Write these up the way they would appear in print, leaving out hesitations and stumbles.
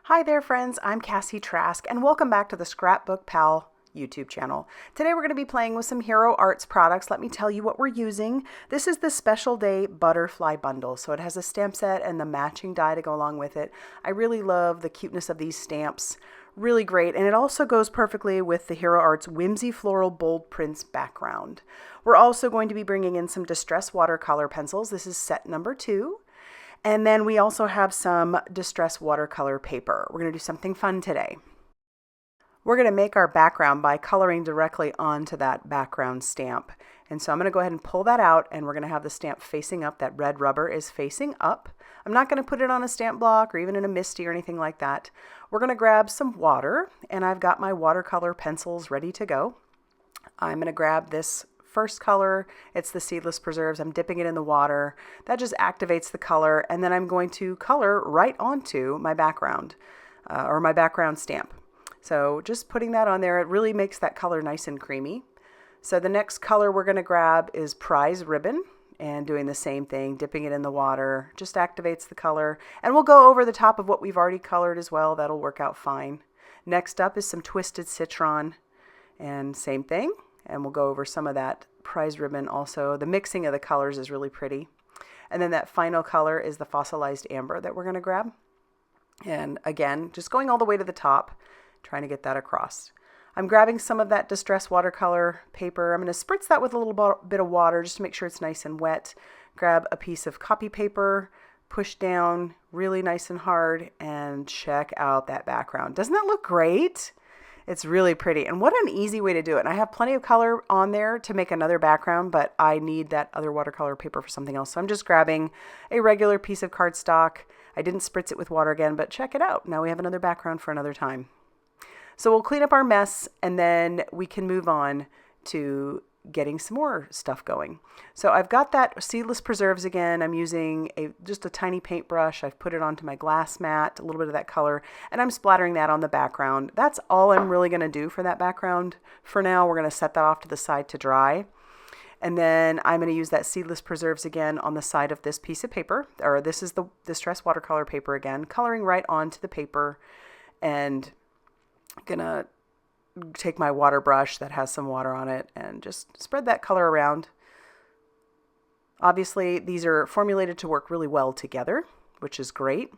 Hi there friends, I'm Cassie Trask and welcome back to the Scrapbookpal YouTube channel. Today we're going to be playing with some Hero Arts products. Let me tell you what we're using. This is the Special Day Butterfly Bundle. So it has a stamp set and the matching die to go along with it. I really love the cuteness of these stamps. Really great, and it also goes perfectly with the Hero Arts Whimsy Floral Bold Prints background. We're also going to be bringing in some Distress Watercolor pencils. This is set number 2. And then we also have some Distress Watercolor paper. We're going to do something fun today. We're going to make our background by coloring directly onto that background stamp. And so I'm going to go ahead and pull that out, and we're going to have the stamp facing up. That red rubber is facing up. I'm not going to put it on a stamp block or even in a MISTI or anything like that. We're going to grab some water, and I've got my watercolor pencils ready to go. I'm going to grab this first color. It's the Seedless Preserves. I'm dipping it in the water. That just activates the color, and then I'm going to color right onto my background or my background stamp. So just putting that on there, it really makes that color nice and creamy. So the next color we're going to grab is Prize Ribbon, and doing the same thing, dipping it in the water, just activates the color. And we'll go over the top of what we've already colored as well. That'll work out fine. Next up is some Twisted Citron, and same thing. And we'll go over some of that Prize Ribbon also. The mixing of the colors is really pretty. And then that final color is the Fossilized Amber that we're going to grab. And again, just going all the way to the top, trying to get that across. I'm grabbing some of that Distress Watercolor paper. I'm going to spritz that with a little bit of water just to make sure it's nice and wet. Grab a piece of copy paper, push down really nice and hard, and check out that background. Doesn't that look great? It's really pretty, and what an easy way to do it. And I have plenty of color on there to make another background, but I need that other watercolor paper for something else. So I'm just grabbing a regular piece of cardstock. I didn't spritz it with water again, but check it out. Now we have another background for another time. So we'll clean up our mess, and then we can move on to getting some more stuff going. So I've got that Seedless Preserves again. I'm using just a tiny paintbrush. I've put it onto my glass mat, a little bit of that color, and I'm splattering that on the background. That's all I'm really going to do for that background. For now, we're going to set that off to the side to dry. And then I'm going to use that Seedless Preserves again on the side of this piece of paper, or this is the Distress Watercolor paper again, coloring right onto the paper, and gonna take my water brush that has some water on it and just spread that color around. Obviously, these are formulated to work really well together, which is great.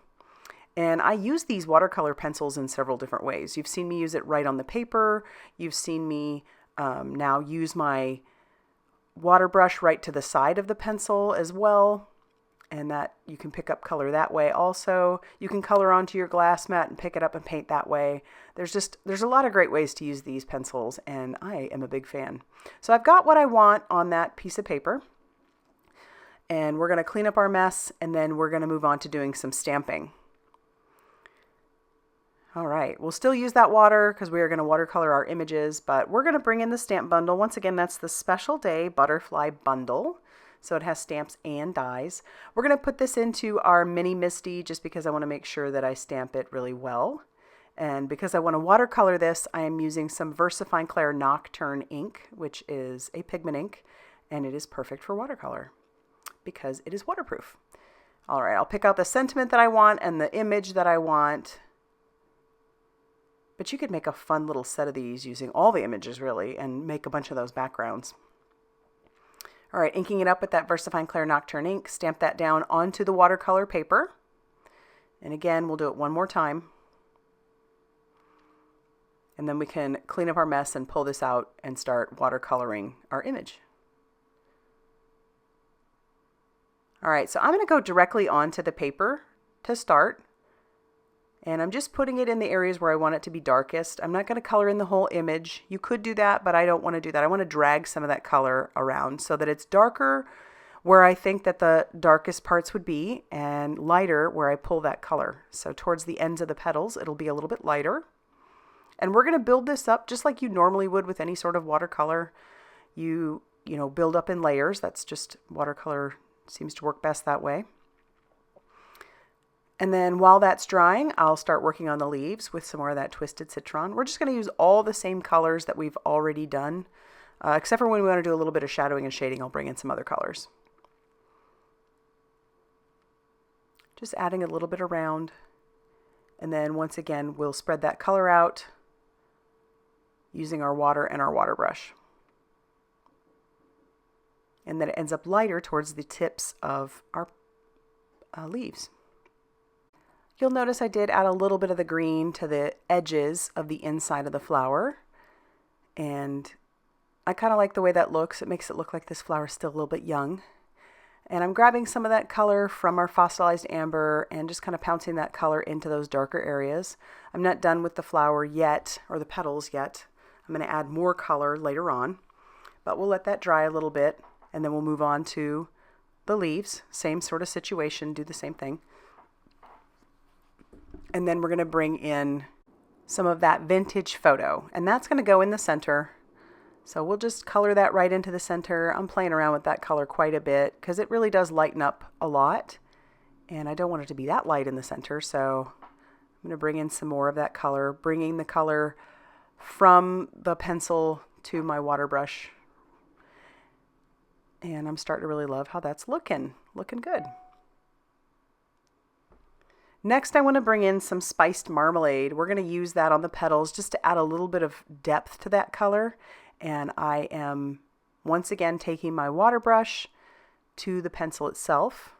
And I use these watercolor pencils in several different ways. You've seen me use it right on the paper. You've seen me now use my water brush right to the side of the pencil as well. And that you can pick up color that way also. You can color onto your glass mat and pick it up and paint that way. There's a lot of great ways to use these pencils, and I am a big fan. So I've got what I want on that piece of paper, and we're going to clean up our mess, and then we're going to move on to doing some stamping. All right, we'll still use that water because we are going to watercolor our images, but we're going to bring in the stamp bundle. Once again, that's the Special Day Butterfly Bundle. So it has stamps and dies. We're going to put this into our mini MISTI just because I want to make sure that I stamp it really well. And because I want to watercolor this, I am using some VersaFine Clair Nocturne ink, which is a pigment ink, and it is perfect for watercolor because it is waterproof. All right, I'll pick out the sentiment that I want and the image that I want. But you could make a fun little set of these using all the images really and make a bunch of those backgrounds. All right, inking it up with that VersaFine Clair Nocturne ink, stamp that down onto the watercolor paper. And again, we'll do it one more time. And then we can clean up our mess and pull this out and start watercoloring our image. All right, so I'm going to go directly onto the paper to start. And I'm just putting it in the areas where I want it to be darkest. I'm not going to color in the whole image. You could do that, but I don't want to do that. I want to drag some of that color around so that it's darker where I think that the darkest parts would be and lighter where I pull that color. So towards the ends of the petals, it'll be a little bit lighter. And we're going to build this up just like you normally would with any sort of watercolor. You know, build up in layers. That's just watercolor seems to work best that way. And then while that's drying, I'll start working on the leaves with some more of that Twisted Citron. We're just going to use all the same colors that we've already done, except for when we want to do a little bit of shadowing and shading, I'll bring in some other colors. Just adding a little bit around. And then once again, we'll spread that color out using our water and our water brush. And then it ends up lighter towards the tips of our leaves. You'll notice I did add a little bit of the green to the edges of the inside of the flower. And I kind of like the way that looks. It makes it look like this flower is still a little bit young. And I'm grabbing some of that color from our fossilized amber and just kind of pouncing that color into those darker areas. I'm not done with the flower yet, or the petals yet. I'm going to add more color later on, but we'll let that dry a little bit, and then we'll move on to the leaves. Same sort of situation, do the same thing. And then we're going to bring in some of that vintage photo, and that's going to go in the center. So we'll just color that right into the center. I'm playing around with that color quite a bit because it really does lighten up a lot, and I don't want it to be that light in the center, so I'm going to bring in some more of that color, bringing the color from the pencil to my water brush. And I'm starting to really love how that's looking good. Next, I want to bring in some spiced marmalade. We're going to use that on the petals just to add a little bit of depth to that color. And I am once again taking my water brush to the pencil itself.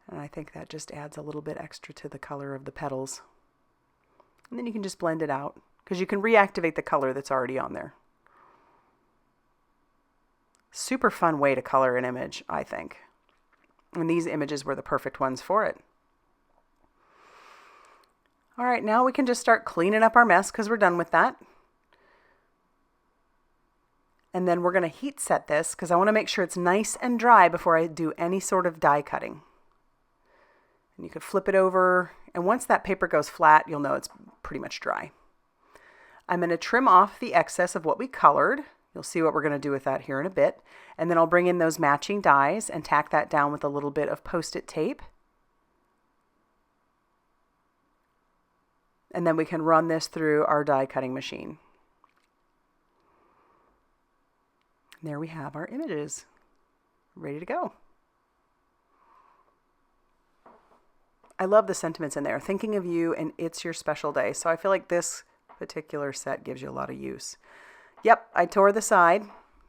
And I think that just adds a little bit extra to the color of the petals. And then you can just blend it out because you can reactivate the color that's already on there. Super fun way to color an image, I think. And these images were the perfect ones for it. All right, now we can just start cleaning up our mess because we're done with that. And then we're going to heat set this because I want to make sure it's nice and dry before I do any sort of die cutting. And you could flip it over, and once that paper goes flat, you'll know it's pretty much dry. I'm going to trim off the excess of what we colored. You'll see what we're going to do with that here in a bit. And then I'll bring in those matching dies and tack that down with a little bit of Post-it tape. And then we can run this through our die cutting machine. And there we have our images ready to go. I love the sentiments in there. Thinking of you and it's your special day. So I feel like this particular set gives you a lot of use. Yep, I tore the side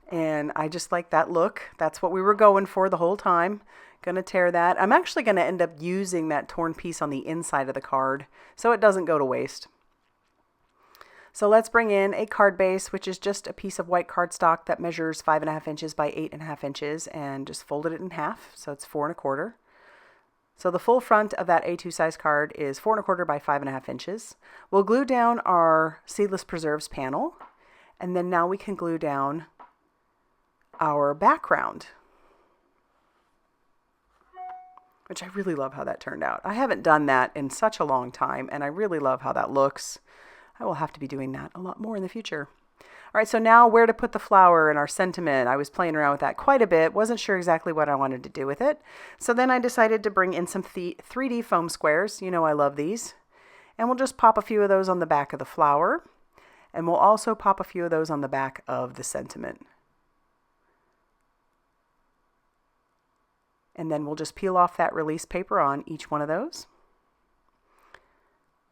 and I just like that look. That's what we were going for the whole time. Gonna tear that. I'm actually gonna end up using that torn piece on the inside of the card so it doesn't go to waste. So let's bring in a card base, which is just a piece of white cardstock that measures 5.5 inches by 8.5 inches, and just folded it in half, so it's 4 1/4. So the full front of that A2 size card is 4 1/4 by 5.5 inches. We'll glue down our Seedless Preserves panel, and then now we can glue down our background, which I really love how that turned out. I haven't done that in such a long time, and I really love how that looks. I will have to be doing that a lot more in the future. All right, so now where to put the flower and our sentiment. I was playing around with that quite a bit. Wasn't sure exactly what I wanted to do with it. So then I decided to bring in some 3D foam squares. You know I love these. And we'll just pop a few of those on the back of the flower. And we'll also pop a few of those on the back of the sentiment. And then we'll just peel off that release paper on each one of those.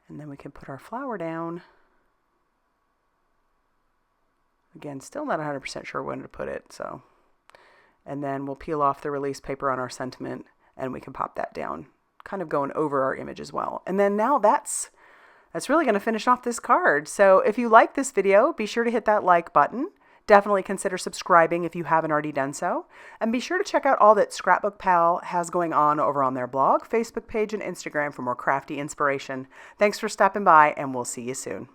And then we can put our flower down. Again, still not 100% sure when to put it, so. And then we'll peel off the release paper on our sentiment and we can pop that down, kind of going over our image as well. And then now that's really going to finish off this card. So if you like this video, be sure to hit that like button. Definitely consider subscribing if you haven't already done so. And be sure to check out all that Scrapbook Pal has going on over on their blog, Facebook page, and Instagram for more crafty inspiration. Thanks for stopping by, and we'll see you soon.